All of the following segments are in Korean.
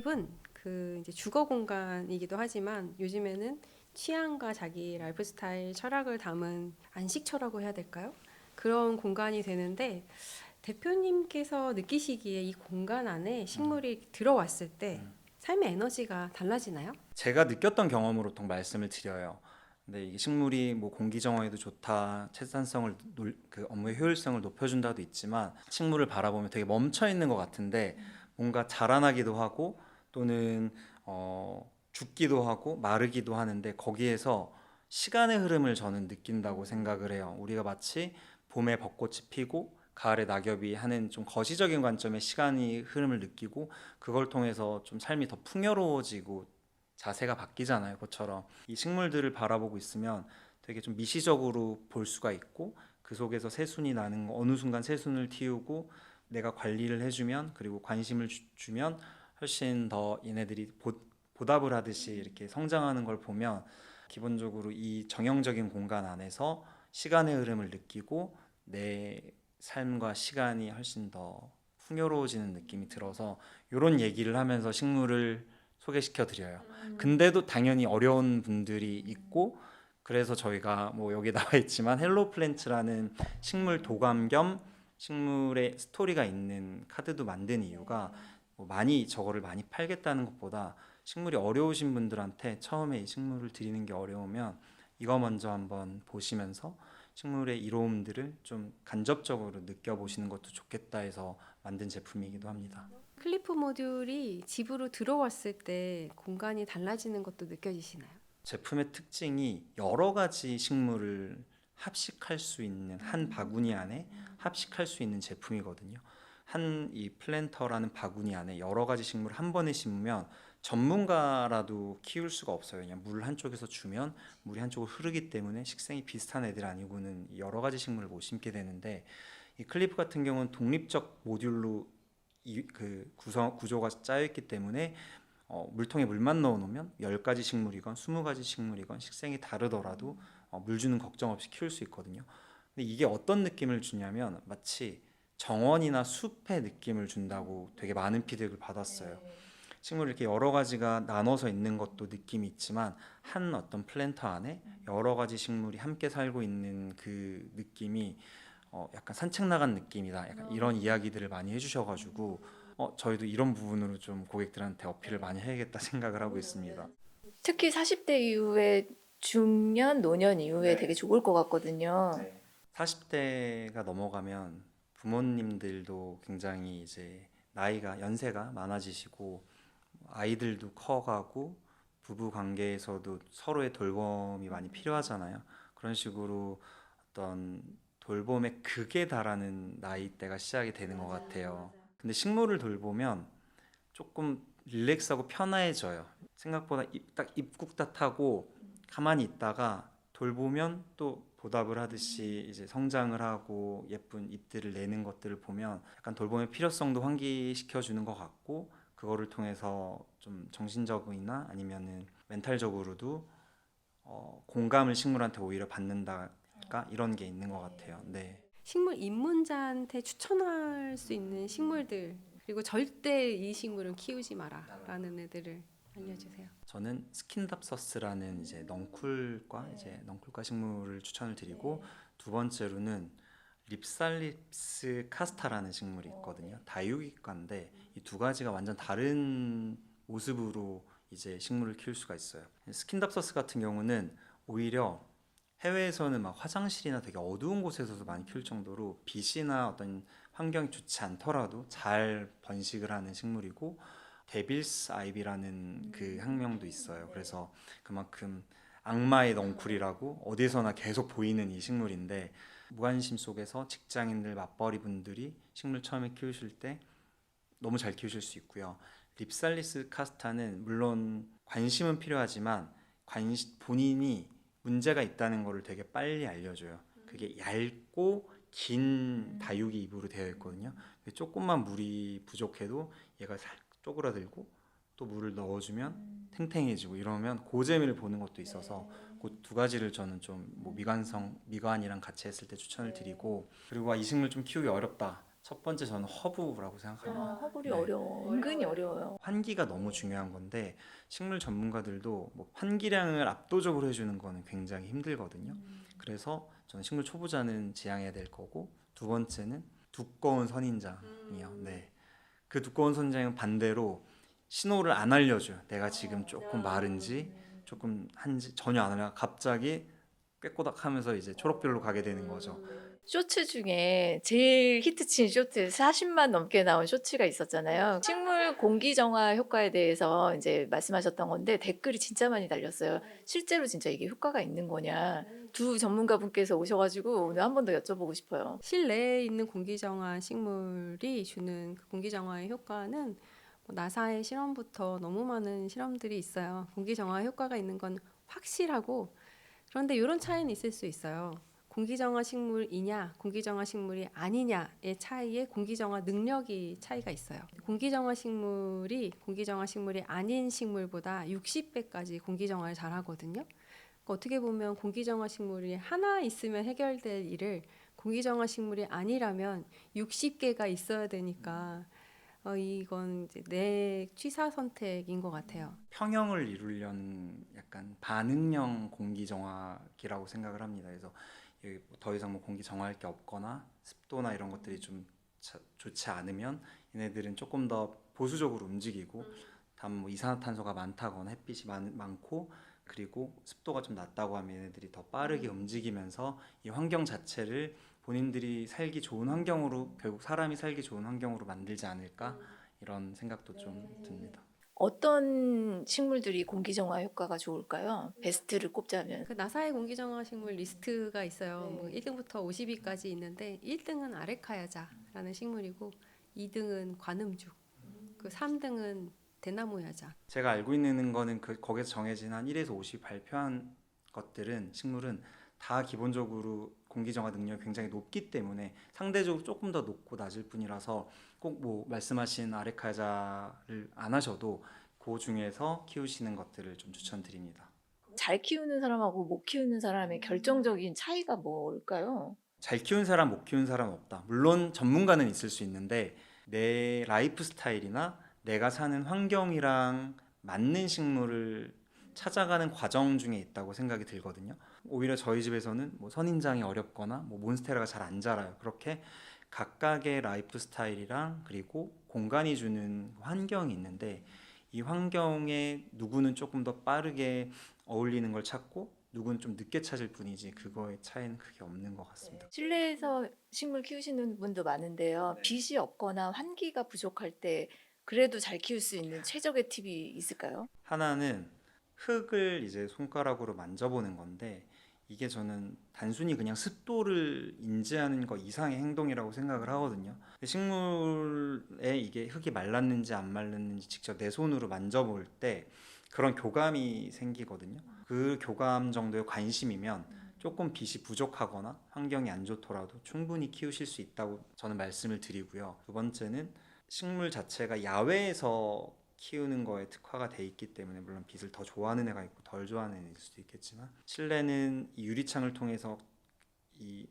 집은 그 이제 주거 공간이기도 하지만 요즘에는 취향과 자기 라이프 스타일 철학을 담은 안식처라고 해야 될까요? 그런 공간이 되는데 대표님께서 느끼시기에 이 공간 안에 식물이 들어왔을 때 삶의 에너지가 달라지나요? 제가 느꼈던 경험으로 통 말씀을 드려요. 근데 이 식물이 뭐 공기 정화에도 좋다, 채산성을 그 업무의 효율성을 높여준다도 있지만 식물을 바라보면 되게 멈춰 있는 것 같은데 뭔가 자라나기도 하고 또는 죽기도 하고 마르기도 하는데 거기에서 시간의 흐름을 저는 느낀다고 생각을 해요. 우리가 마치 봄에 벚꽃이 피고 가을에 낙엽이 하는 좀 거시적인 관점의 시간이 흐름을 느끼고 그걸 통해서 좀 삶이 더 풍요로워지고 자세가 바뀌잖아요. 그것처럼 이 식물들을 바라보고 있으면 되게 좀 미시적으로 볼 수가 있고 그 속에서 새순이 나는 거 어느 순간 새순을 틔우고 내가 관리를 해주면 그리고 관심을 주면 훨씬 더 얘네들이 보답을 하듯이 이렇게 성장하는 걸 보면 기본적으로 이 정형적인 공간 안에서 시간의 흐름을 느끼고 내 삶과 시간이 훨씬 더 풍요로워지는 느낌이 들어서 이런 얘기를 하면서 식물을 소개시켜 드려요. 근데도 당연히 어려운 분들이 있고 그래서 저희가 뭐 여기 나와 있지만 헬로 플랜츠라는 식물 도감 겸 식물의 스토리가 있는 카드도 만든 이유가 뭐 많이 저거를 많이 팔겠다는 것보다 식물이 어려우신 분들한테 처음에 이 식물을 드리는 게 어려우면 이거 먼저 한번 보시면서 식물의 이로움들을 좀 간접적으로 느껴보시는 것도 좋겠다 해서 만든 제품이기도 합니다. 클리프 모듈이 집으로 들어왔을 때 공간이 달라지는 것도 느껴지시나요? 제품의 특징이 여러 가지 식물을 합식할 수 있는 한 바구니 안에 합식할 수 있는 제품이거든요. 한 이 플랜터라는 바구니 안에 여러 가지 식물을 한 번에 심으면 전문가라도 키울 수가 없어요. 그냥 물 한쪽에서 주면 물이 한쪽으로 흐르기 때문에 식생이 비슷한 애들 아니고는 여러 가지 식물을 못 심게 되는데 이 클리프 같은 경우는 독립적 모듈로 그 구조가 짜여 있기 때문에 물통에 물만 넣어 놓으면 10가지 식물이건 20가지 식물이건 식생이 다르더라도 물 주는 걱정 없이 키울 수 있거든요. 근데 이게 어떤 느낌을 주냐면 마치 정원이나 숲의 느낌을 준다고 되게 많은 피드백을 받았어요. 식물 이렇게 여러 가지가 나눠서 있는 것도 느낌이 있지만 한 어떤 플랜터 안에 여러 가지 식물이 함께 살고 있는 그 느낌이 약간 산책 나간 느낌이다. 약간 이런 이야기들을 많이 해주셔가지고 저희도 이런 부분으로 좀 고객들한테 어필을 많이 해야겠다 생각을 하고 있습니다. 특히 40대 이후에 중년, 노년 이후에 네. 되게 좋을 것 같거든요. 네. 40대가 넘어가면 부모님들도 굉장히 이제 나이가 연세가 많아지시고 아이들도 커가고 부부 관계에서도 서로의 돌봄이 많이 필요하잖아요. 그런 식으로 어떤 돌봄의 극에 달하는 나이대가 시작이 되는 것 같아요. 근데 식물을 돌보면 조금 릴렉스하고 편해져요. 생각보다 딱 입국tat하고 가만히 있다가 돌보면 또 보답을 하듯이 이제 성장을 하고 예쁜 잎들을 내는 것들을 보면 약간 돌봄의 필요성도 환기시켜 주는 것 같고 그거를 통해서 좀 정신적이나 아니면은 멘탈적으로도 공감을 식물한테 오히려 받는다가 이런 게 있는 것 같아요. 네. 식물 입문자한테 추천할 수 있는 식물들 그리고 절대 이 식물은 키우지 마라라는 애들을 알려주세요. 저는 스킨답서스라는 이제 넝쿨과 이제 넝쿨과 식물을 추천을 드리고 두 번째로는 립살립스 카스타라는 식물이 있거든요. 다육이과인데 이 두 가지가 완전 다른 모습으로 이제 식물을 키울 수가 있어요. 스킨답서스 같은 경우는 오히려 해외에서는 막 화장실이나 되게 어두운 곳에서도 많이 키울 정도로 빛이나 어떤 환경이 좋지 않더라도 잘 번식을 하는 식물이고 데빌스 아이비라는 그 학명도 있어요. 그래서 그만큼 악마의 넝쿨이라고 어디서나 계속 보이는 이 식물인데 무관심 속에서 직장인들 맞벌이 분들이 식물 처음에 키우실 때 너무 잘 키우실 수 있고요. 립살리스 카스타는 물론 관심은 필요하지만 본인이 문제가 있다는 것을 되게 빨리 알려줘요. 그게 얇고 긴 다육이 잎으로 되어 있거든요. 조금만 물이 부족해도 얘가 살 쪼그라들고 또 물을 넣어주면 탱탱해지고 이러면 고재미를 보는 것도 있어서 그 두 가지를 저는 좀 뭐 미관이랑 같이 했을 때 추천을 드리고 그리고 이 식물 좀 키우기 어렵다. 첫 번째 저는 허브라고 생각합니다. 허블이 네. 어려워. 은근히 어려워요. 환기가 너무 중요한 건데 식물 전문가들도 뭐 환기량을 압도적으로 해주는 거는 굉장히 힘들거든요. 그래서 저는 식물 초보자는 지향해야 될 거고 두 번째는 두꺼운 선인장이요. 네. 그 두꺼운 선인장은 반대로 신호를 안 알려줘요. 내가 지금 조금 마른지 조금 한지 전혀 안 알려. 갑자기 꾀꼬닥하면서 이제 초록별로 가게 되는 거죠. 쇼츠 중에 제일 히트친 쇼트 40만 넘게 나온 쇼츠가 있었잖아요. 식물 공기 정화 효과에 대해서 이제 말씀하셨던 건데 댓글이 진짜 많이 달렸어요. 실제로 진짜 이게 효과가 있는 거냐. 두 전문가분께서 오셔가지고 오늘 한 번 더 여쭤보고 싶어요. 실내에 있는 공기정화 식물이 주는 그 공기정화의 효과는 뭐 나사의 실험부터 너무 많은 실험들이 있어요. 공기정화 효과가 있는 건 확실하고 그런데 이런 차이는 있을 수 있어요. 공기정화 식물이냐, 공기정화 식물이 아니냐의 차이에 공기정화 능력이 차이가 있어요. 공기정화 식물이 아닌 식물보다 60배까지 공기정화를 잘하거든요. 그러니까 어떻게 보면 공기정화 식물이 하나 있으면 해결될 일을 공기정화 식물이 아니라면 60개가 있어야 되니까 이건 이제 내 취사 선택인 것 같아요. 평형을 이루려는 약간 반응형 공기 정화기라고 생각을 합니다. 그래서 여기 더 이상 뭐 공기 정화할 게 없거나 습도나 이런 것들이 좀 좋지 않으면 얘네들은 조금 더 보수적으로 움직이고 다만 뭐 이산화탄소가 많다거나 햇빛이 많고 그리고 습도가 좀 낮다고 하면 얘네들이 더 빠르게 움직이면서 이 환경 자체를 본인들이 살기 좋은 환경으로 결국 사람이 살기 좋은 환경으로 만들지 않을까 이런 생각도 좀 듭니다. 어떤 식물들이 공기 정화 효과가 좋을까요? 베스트를 꼽자면. 그 나사의 공기정화 식물 리스트가 있어요. 뭐 1등부터 50위까지 있는데 1등은 아레카야자라는 식물이고 2등은 관음죽, 그 3등은 대나무야자. 제가 알고 있는 거는 거기서 정해진 한 1에서 50 발표한 것들은 식물은 다 기본적으로 공기정화 능력이 굉장히 높기 때문에 상대적으로 조금 더 높고 낮을 뿐이라서 꼭 뭐 말씀하신 아레카자를 안 하셔도 그 중에서 키우시는 것들을 좀 추천드립니다. 잘 키우는 사람하고 못 키우는 사람의 결정적인 차이가 뭘까요? 잘 키운 사람 못 키운 사람 없다. 물론 전문가는 있을 수 있는데 내 라이프 스타일이나 내가 사는 환경이랑 맞는 식물을 찾아가는 과정 중에 있다고 생각이 들거든요. 오히려 저희 집에서는 뭐 선인장이 어렵거나 뭐 몬스테라가 잘 안 자라요. 그렇게 각각의 라이프 스타일이랑 그리고 공간이 주는 환경이 있는데 이 환경에 누구는 조금 더 빠르게 어울리는 걸 찾고 누구는 좀 늦게 찾을 뿐이지 그거의 차이는 크게 없는 것 같습니다. 실내에서 식물 키우시는 분도 많은데요. 빛이 없거나 환기가 부족할 때 그래도 잘 키울 수 있는 최적의 팁이 있을까요? 하나는 흙을 이제 손가락으로 만져보는 건데 이게 저는 단순히 그냥 습도를 인지하는 것 이상의 행동이라고 생각을 하거든요. 식물에 이게 흙이 말랐는지 안 말랐는지 직접 내 손으로 만져볼 때 그런 교감이 생기거든요. 그 교감 정도의 관심이면 조금 빛이 부족하거나 환경이 안 좋더라도 충분히 키우실 수 있다고 저는 말씀을 드리고요. 두 번째는 식물 자체가 야외에서 키우는 거에 특화가 돼 있기 때문에 물론 빛을 더 좋아하는 애가 있고 덜 좋아하는 애일 수도 있겠지만 실내는 이 유리창을 통해서 이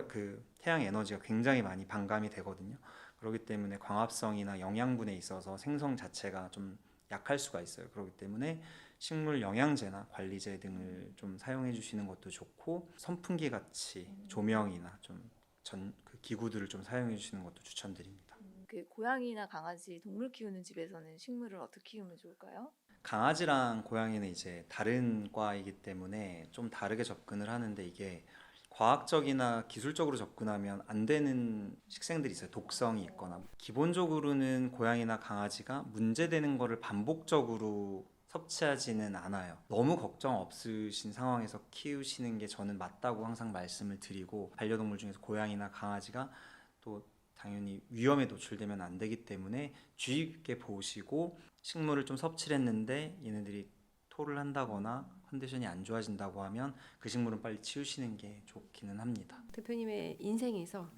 그 태양 에너지가 굉장히 많이 반감이 되거든요. 그렇기 때문에 광합성이나 영양분에 있어서 생성 자체가 좀 약할 수가 있어요. 그렇기 때문에 식물 영양제나 관리제 등을 좀 사용해 주시는 것도 좋고 선풍기 같이 조명이나 그 기구들을 좀 사용해 주시는 것도 추천드립니다. 그 고양이나 강아지 동물 키우는 집에서는 식물을 어떻게 키우면 좋을까요? 강아지랑 고양이는 이제 다른 과이기 때문에 좀 다르게 접근을 하는데 이게 과학적이나 기술적으로 접근하면 안 되는 식생들이 있어요. 독성이 있거나. 기본적으로는 고양이나 강아지가 문제되는 거를 반복적으로 섭취하지는 않아요. 너무 걱정 없으신 상황에서 키우시는 게 저는 맞다고 항상 말씀을 드리고 반려동물 중에서 고양이나 강아지가 또 당연히 위험에 노출되면 안 되기 때문에 주의 깊게 보시고 식물을 좀 섭취를 했는데 얘네들이 토를 한다거나 컨디션이 안 좋아진다고 하면 그 식물은 빨리 치우시는 게 좋기는 합니다. 대표님의 인생에서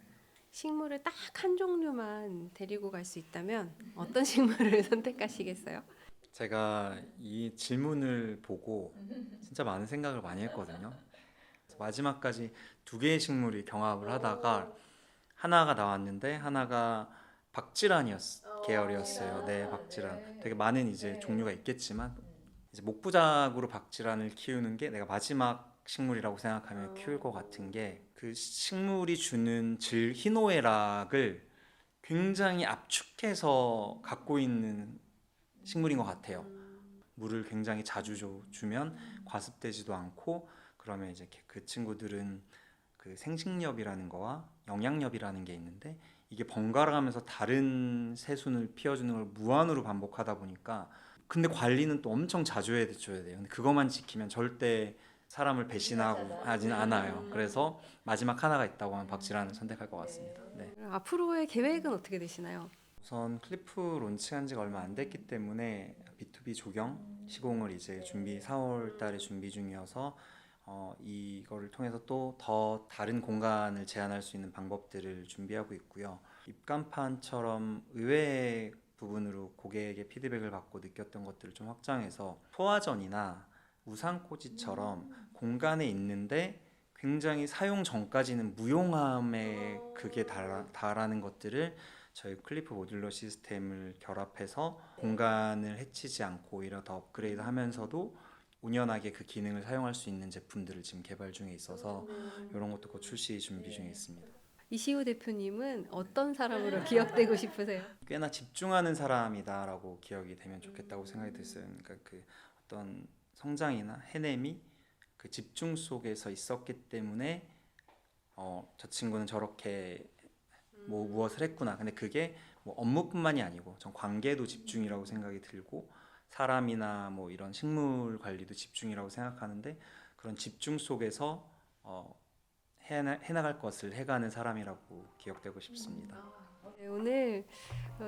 식물을 딱 한 종류만 데리고 갈 수 있다면 어떤 식물을 선택하시겠어요? 제가 이 질문을 보고 진짜 많은 생각을 많이 했거든요. 그래서 마지막까지 두 개의 식물이 경합을 하다가 하나가 나왔는데 하나가 박지란이었 계열이었어요. 네, 박지란. 되게 많은 이제 종류가 있겠지만 이제 목부작으로 박지란을 키우는 게 내가 마지막 식물이라고 생각하면 키울 것 같은 게 그 식물이 주는 희노애락을 굉장히 압축해서 갖고 있는 식물인 것 같아요. 물을 굉장히 자주 주면 과습되지도 않고 그러면 이제 그 친구들은 그 생식엽이라는 거와 영양엽이라는 게 있는데 이게 번갈아 가면서 다른 새순을 피워주는 걸 무한으로 반복하다 보니까 근데 관리는 또 엄청 자주 해줘야 돼요. 근데 그것만 지키면 절대 사람을 배신하고 하진 않아요. 그래서 마지막 하나가 있다고 하면 박지란을 선택할 것 같습니다. 네. 앞으로의 계획은 어떻게 되시나요? 우선 클리프 론칭한 지가 얼마 안 됐기 때문에 B2B 조경 시공을 이제 4월 달에 준비 중이어서 이거를 통해서 또 더 다른 공간을 제한할 수 있는 방법들을 준비하고 있고요. 입간판처럼 의외의 부분으로 고객에게 피드백을 받고 느꼈던 것들을 좀 확장해서 소화전이나 우산꽂이처럼 공간에 있는데 굉장히 사용 전까지는 무용함에 그게 달하는 것들을 저희 클리프 모듈러 시스템을 결합해서 공간을 해치지 않고 오히려 더 업그레이드 하면서도 운연하게 그 기능을 사용할 수 있는 제품들을 지금 개발 중에 있어서 이런 것도 곧 출시 준비 중에 있습니다. 이시우 대표님은 어떤 사람으로 기억되고 싶으세요? 꽤나 집중하는 사람이다라고 기억이 되면 좋겠다고 생각이 됐어요. 그러니까 그 어떤 성장이나 해냄이 그 집중 속에서 있었기 때문에 저 친구는 저렇게 뭐 무엇을 했구나. 근데 그게 뭐 업무뿐만이 아니고 전 관계도 집중이라고 생각이 들고 사람이나 뭐 이런 식물 관리도 집중이라고 생각하는데 그런 집중 속에서 해나갈 것을 해가는 사람이라고 기억되고 싶습니다. 네, 오늘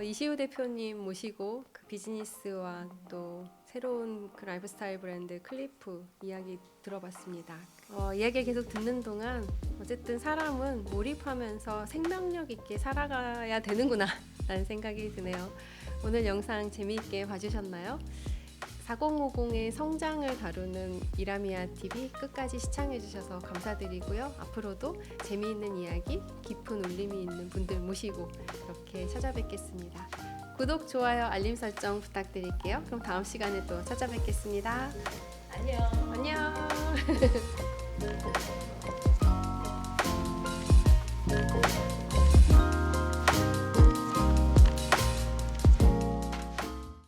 이시우 대표님 모시고 그 비즈니스와 또 새로운 그 라이프스타일 브랜드 클리프 이야기 들어봤습니다. 이야기 계속 듣는 동안 어쨌든 사람은 몰입하면서 생명력 있게 살아가야 되는구나 라는 생각이 드네요. 오늘 영상 재미있게 봐주셨나요? 4050의 성장을 다루는 이라미아 TV 끝까지 시청해주셔서 감사드리고요. 앞으로도 재미있는 이야기, 깊은 울림이 있는 분들 모시고 이렇게 찾아뵙겠습니다. 구독, 좋아요, 알림 설정 부탁드릴게요. 그럼 다음 시간에 또 찾아뵙겠습니다. 안녕. 안녕.